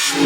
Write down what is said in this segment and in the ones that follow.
Hey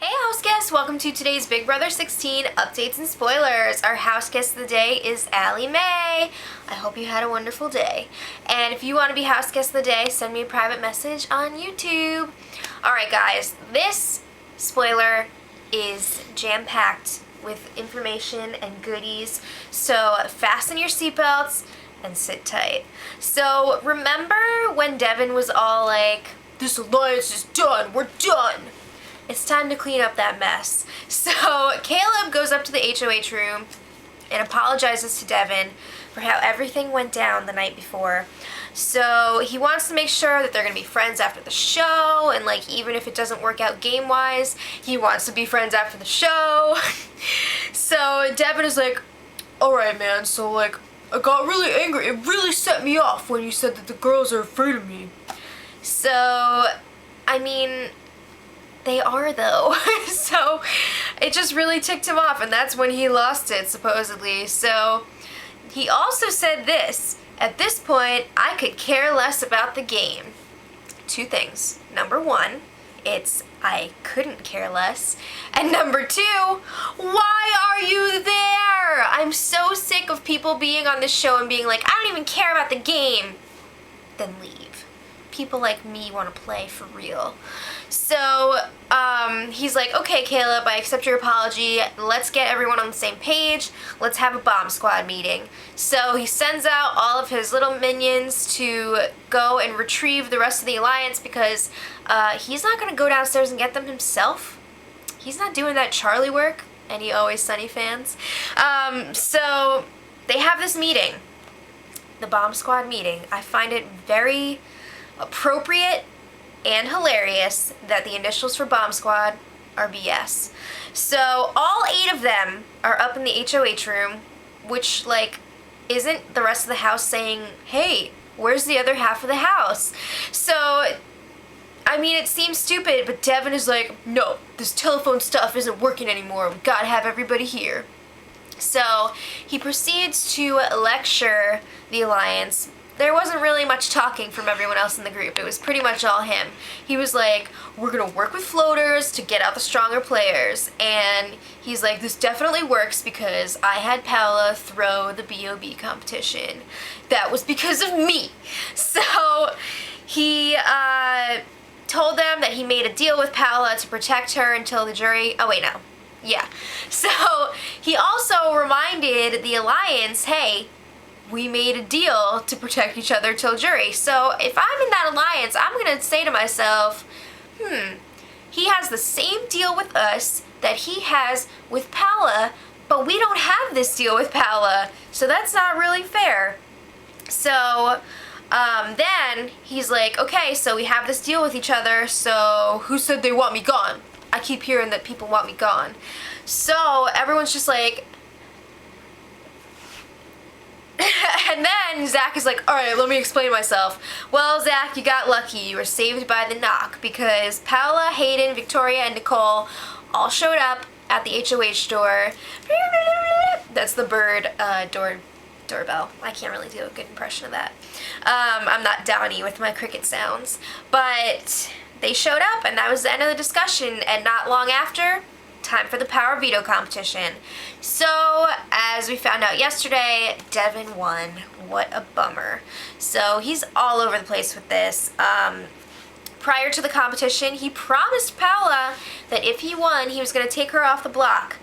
house guests, welcome to today's Big Brother 16 updates and spoilers. Our house guest of the day is Allie Mae. I hope you had a wonderful day. And if you want to be house guest of the day, send me a private message on YouTube. Alright guys, this spoiler is jam-packed with information and goodies, so fasten your seatbelts and sit tight. So remember when Devin was all like, "This alliance is done, we're done." It's time to clean up that mess. So Caleb goes up to the HOH room and apologizes to Devin for how everything went down the night before. So he wants to make sure that they're gonna be friends after the show, and like even if it doesn't work out game-wise, he wants to be friends after the show. So Devin is like, "Alright man, so like I got really angry. It really set me off when you said that the girls are afraid of me." So, I mean, they are though. So it just really ticked him off, and that's when he lost it, supposedly. So he also said this: "At this point, I could care less about the game." Two things. Number one, it's I couldn't care less. And number two, why are you there? I'm so sick of people being on this show and being like, "I don't even care about the game." Then leave. People like me want to play for real. So he's like, "Okay, Caleb, I accept your apology. Let's get everyone on the same page. Let's have a bomb squad meeting." So he sends out all of his little minions to go and retrieve the rest of the alliance, because he's not going to go downstairs and get them himself. He's not doing that Charlie work. Any Always Sunny fans? So they have this meeting, the bomb squad meeting. I find it very appropriate and hilarious that the initials for Bomb Squad are BS. So all 8 of them are up in the HOH room, which like isn't the rest of the house saying, "Hey, where's the other half of the house?" So I mean, it seems stupid, but Devin is like, "No, this telephone stuff isn't working anymore. We gotta have everybody here." So he proceeds to lecture the alliance. There wasn't really much talking from everyone else in the group. It was pretty much all him. He was like, "We're gonna work with floaters to get out the stronger players." And he's like, "This definitely works because I had Paola throw the BOB competition. That was because of me." So he told them that he made a deal with Paola to protect her until the jury... Oh wait, no. Yeah. So he also reminded the alliance, "Hey, we made a deal to protect each other till jury." So if I'm in that alliance, I'm gonna say to myself, he has the same deal with us that he has with Paola, but we don't have this deal with Paola, so that's not really fair. So then he's like, "Okay, so we have this deal with each other, so who said they want me gone? I keep hearing that people want me gone." So everyone's just like, and then Zach is like, "Alright, let me explain myself." "Well, Zach, you got lucky. You were saved by the knock, because Paola, Hayden, Victoria, and Nicole all showed up at the HOH door." That's the bird doorbell. I can't really do a good impression of that. I'm not Donnie with my cricket sounds. But they showed up, and that was the end of the discussion, and not long after, time for the power veto competition. So, as we found out yesterday, Devin won. What a bummer. So, he's all over the place with this. Prior to the competition, he promised Paola that if he won, he was going to take her off the block.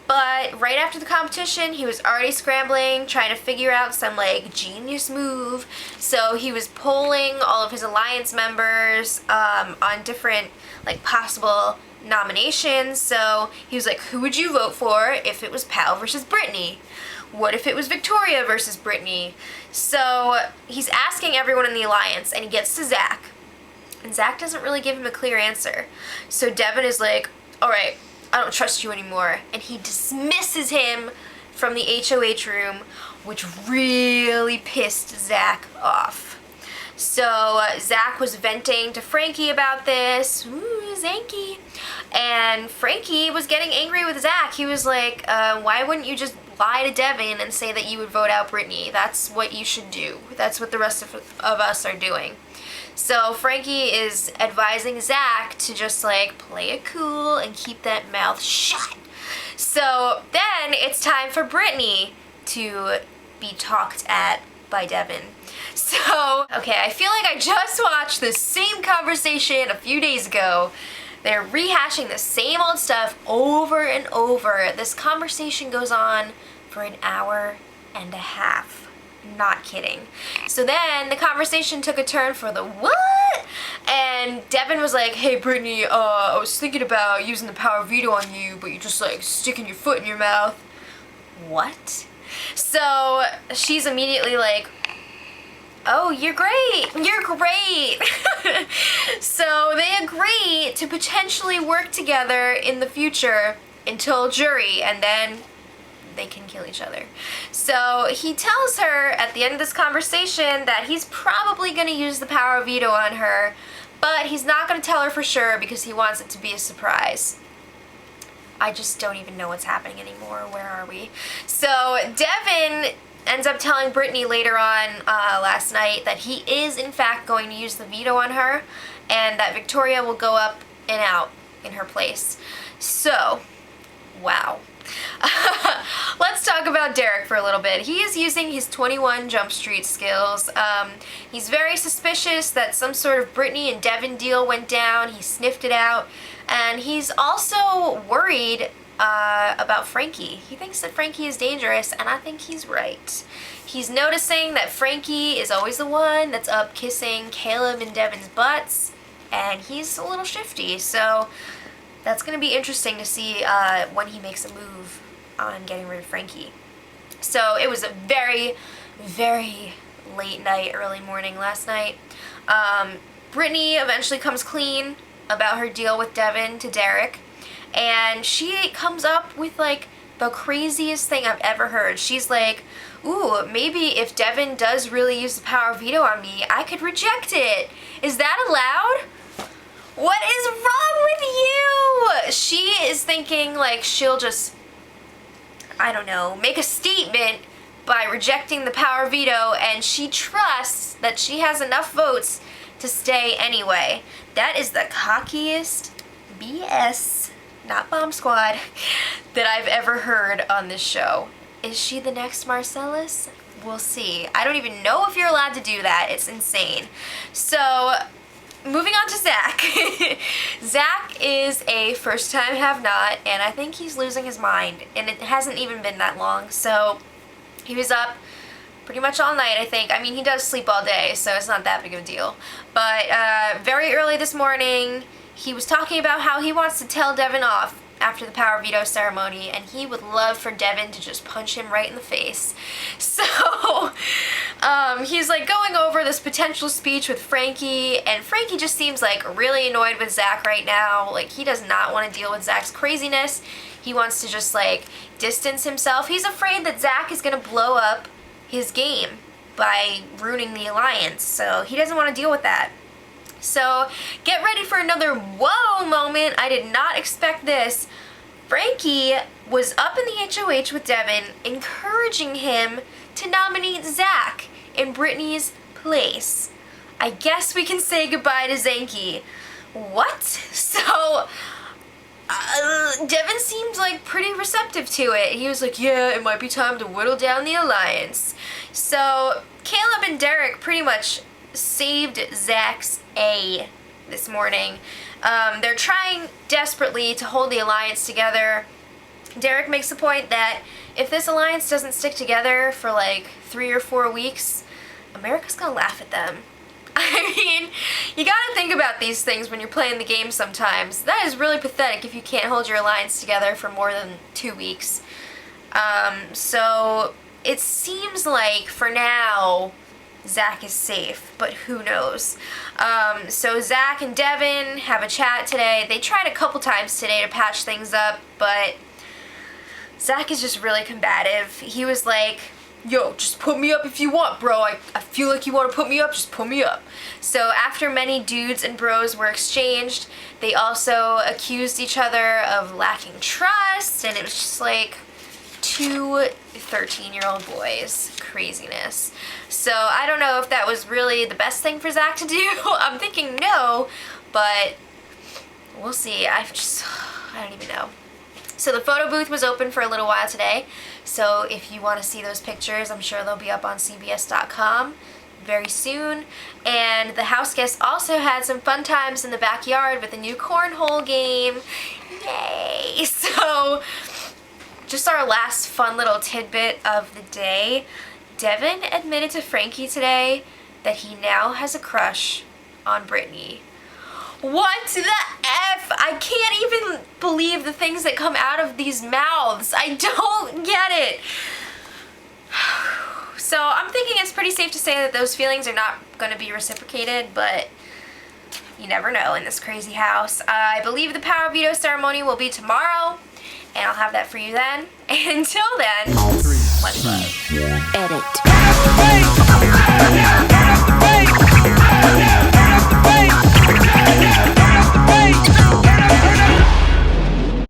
But right after the competition, he was already scrambling, trying to figure out some like genius move. So he was polling all of his alliance members on different like possible nominations. So he was like, "Who would you vote for if it was Pal versus Britney? What if it was Victoria versus Britney?" So he's asking everyone in the alliance, and he gets to Zach. And Zach doesn't really give him a clear answer. So Devin is like, "Alright, I don't trust you anymore." And he dismisses him from the HOH room, which really pissed Zach off. So Zach was venting to Frankie about this. Ooh, Zanky. And Frankie was getting angry with Zach. He was like, "Why wouldn't you just lie to Devin and say that you would vote out Britney? That's what you should do. That's what the rest of us are doing." So Frankie is advising Zach to just like play it cool and keep that mouth shut. So then it's time for Britney to be talked at by Devin. So, okay, I feel like I just watched the same conversation a few days ago. They're rehashing the same old stuff over and over. This conversation goes on for an hour and a half. Not kidding. So then the conversation took a turn for the what? And Devin was like, hey Britney, I was thinking about using the power of veto on you, but you're just like sticking your foot in your mouth. What? So she's immediately like, oh, you're great. So they agree to potentially work together in the future until jury, and then they can kill each other. So he tells her at the end of this conversation that he's probably going to use the power of veto on her, but he's not going to tell her for sure because he wants it to be a surprise. I just don't even know what's happening anymore. Where are we? So Devin ends up telling Britney later on last night that he is in fact going to use the veto on her, and that Victoria will go up and out in her place. So, wow. Let's talk about Derek for a little bit. He is using his 21 Jump Street skills. He's very suspicious that some sort of Britney and Devin deal went down. He sniffed it out. And he's also worried about Frankie. He thinks that Frankie is dangerous, and I think he's right. He's noticing that Frankie is always the one that's up kissing Caleb and Devin's butts, and he's a little shifty. So that's going to be interesting to see when he makes a move on getting rid of Frankie. So it was a very, very late night, early morning last night. Britney eventually comes clean about her deal with Devin to Derek, and she comes up with like the craziest thing I've ever heard. She's like, ooh, maybe if Devin does really use the power of veto on me, I could reject it. Is that allowed? What is wrong with you? She is thinking like she'll just, I don't know, make a statement by rejecting the power of veto, and she trusts that she has enough votes to stay anyway. That is the cockiest BS, not Bomb Squad, that I've ever heard on this show. Is she the next Marcellus? We'll see. I don't even know if you're allowed to do that. It's insane. So, moving on to Zach. Zach is a first-time have-not, and I think he's losing his mind, and it hasn't even been that long. So he was up pretty much all night, I think. I mean, he does sleep all day, so it's not that big of a deal. But very early this morning, he was talking about how he wants to tell Devin off after the power veto ceremony, and he would love for Devin to just punch him right in the face. So he's like going over this potential speech with Frankie, and Frankie just seems like really annoyed with Zach right now. Like, he does not want to deal with Zach's craziness. He wants to just like distance himself. He's afraid that Zach is going to blow up his game by ruining the alliance, so he doesn't want to deal with that. So get ready for another whoa moment. I did not expect this. Frankie was up in the HOH with Devin, encouraging him to nominate Zach in Britney's place. I guess we can say goodbye to Zanky. What? So Devin seemed like pretty receptive to it. He was like, yeah, it might be time to whittle down the alliance. So Caleb and Derek pretty much saved Zach's A this morning. They're trying desperately to hold the alliance together. Derek makes the point that if this alliance doesn't stick together for like 3 or 4 weeks, America's gonna laugh at them. I mean, you gotta think about these things when you're playing the game sometimes. That is really pathetic if you can't hold your alliance together for more than 2 weeks. So it seems like for now Zach is safe, but who knows. So Zach and Devin have a chat today. They tried a couple times today to patch things up, but Zach is just really combative. He was like, yo, just put me up if you want, bro. I feel like you want to put me up, just put me up. So after many dudes and bros were exchanged, they also accused each other of lacking trust, and it was just like two 13-year-old boys. Craziness. So I don't know if that was really the best thing for Zach to do. I'm thinking no, but we'll see. I don't even know. So the photo booth was open for a little while today. So if you want to see those pictures, I'm sure they'll be up on CBS.com very soon. And the house guests also had some fun times in the backyard with a new cornhole game. Yay! So just our last fun little tidbit of the day. Devin admitted to Frankie today that he now has a crush on Britney. What the F? I can't even believe the things that come out of these mouths. I don't get it. So I'm thinking it's pretty safe to say that those feelings are not going to be reciprocated, but you never know in this crazy house. I believe the power veto ceremony will be tomorrow, and I'll have that for you then. And until then, much love. Edit.